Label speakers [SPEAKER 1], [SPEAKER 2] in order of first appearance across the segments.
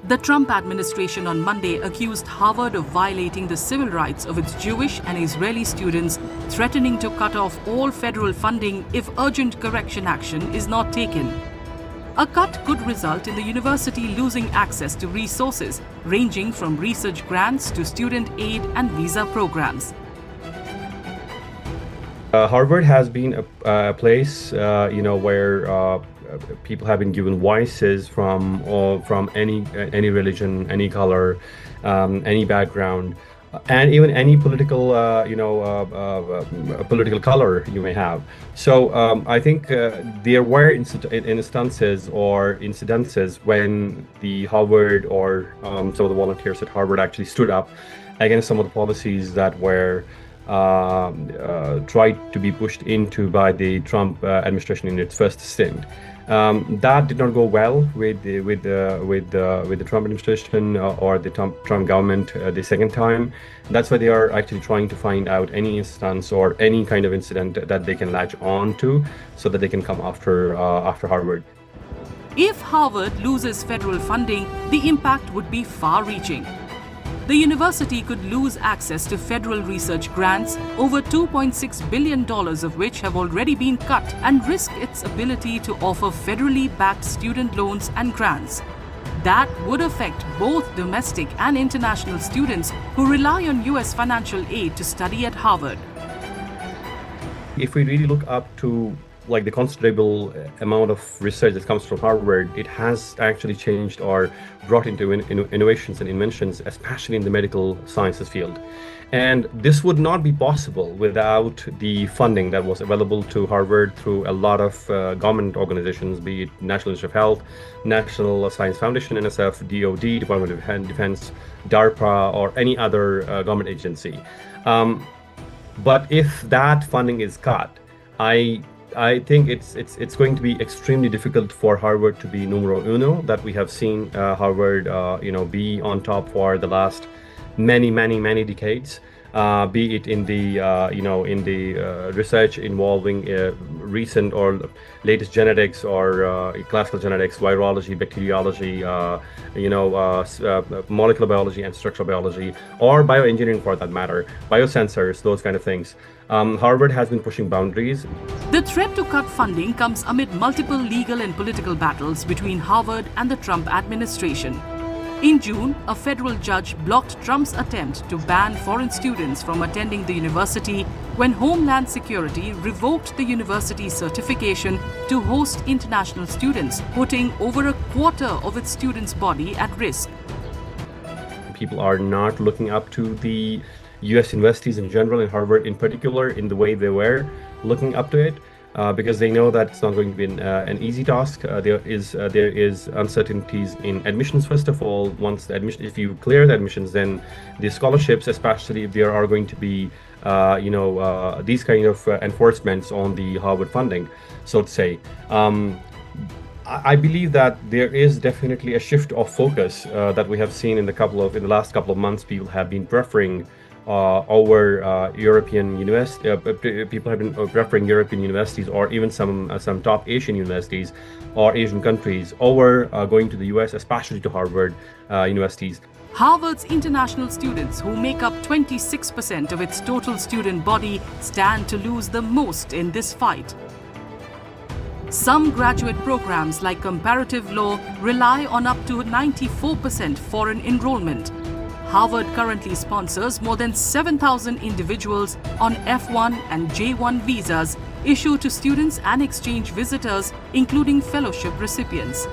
[SPEAKER 1] The Trump administration on Monday accused Harvard of violating the civil rights of its Jewish and Israeli students, threatening to cut off all federal funding if urgent correction action is not taken. A cut could result in the university losing access to resources ranging from research grants to student aid and visa programs.
[SPEAKER 2] Harvard has been a place, where people have been given voices from any religion, any color, any background, and even any political, political color you may have. So I think there were instances or incidences when the Harvard or some of the volunteers at Harvard actually stood up against some of the policies that were tried to be pushed into by the Trump administration in its first stint. That did not go well with the Trump administration or the Trump government the second time. That's why they are actually trying to find out any instance or any kind of incident that they can latch on to, so that they can come after Harvard.
[SPEAKER 1] If Harvard loses federal funding, the impact would be far-reaching. The university could lose access to federal research grants, over $2.6 billion of which have already been cut, and risk its ability to offer federally backed student loans and grants. That would affect both domestic and international students who rely on US financial aid to study at Harvard.
[SPEAKER 2] If we really look up to the considerable amount of research that comes from Harvard, it has actually changed or brought into innovations and inventions, especially in the medical sciences field. And this would not be possible without the funding that was available to Harvard through a lot of government organizations, be it National Institute of Health, National Science Foundation, NSF, DoD, Department of Defense, DARPA, or any other government agency. But if that funding is cut, I think it's going to be extremely difficult for Harvard to be numero uno, that we have seen Harvard be on top for the last many decades, be it in the research involving recent or latest genetics or classical genetics, virology, bacteriology, molecular biology and structural biology, or bioengineering for that matter, biosensors, those kind of things. Harvard has been pushing boundaries.
[SPEAKER 1] The threat to cut funding comes amid multiple legal and political battles between Harvard and the Trump administration. In June, a federal judge blocked Trump's attempt to ban foreign students from attending the university when Homeland Security revoked the university's certification to host international students, putting over a quarter of its students' body at risk.
[SPEAKER 2] People are not looking up to the US universities in general, and Harvard in particular, in the way they were looking up to it, because they know that it's not going to be an easy task. There is uncertainties in admissions. First of all, once the admission, if you clear the admissions, then the scholarships, especially if there are going to be these kind of enforcements on the Harvard funding, so to say. I believe that there is definitely a shift of focus that we have seen in the last couple of months. People have been preferring over European universities. People have been preferring European universities, or even some top Asian universities or Asian countries, over going to the US, especially to Harvard universities.
[SPEAKER 1] Harvard's international students, who make up 26% of its total student body, stand to lose the most in this fight. Some graduate programs like comparative law rely on up to 94% foreign enrollment. Harvard currently sponsors more than 7,000 individuals on F1 and J1 visas issued to students and exchange visitors, including fellowship recipients.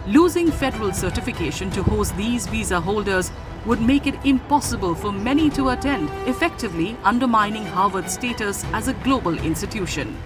[SPEAKER 1] Losing federal certification to host these visa holders would make it impossible for many to attend, effectively undermining Harvard's status as a global institution.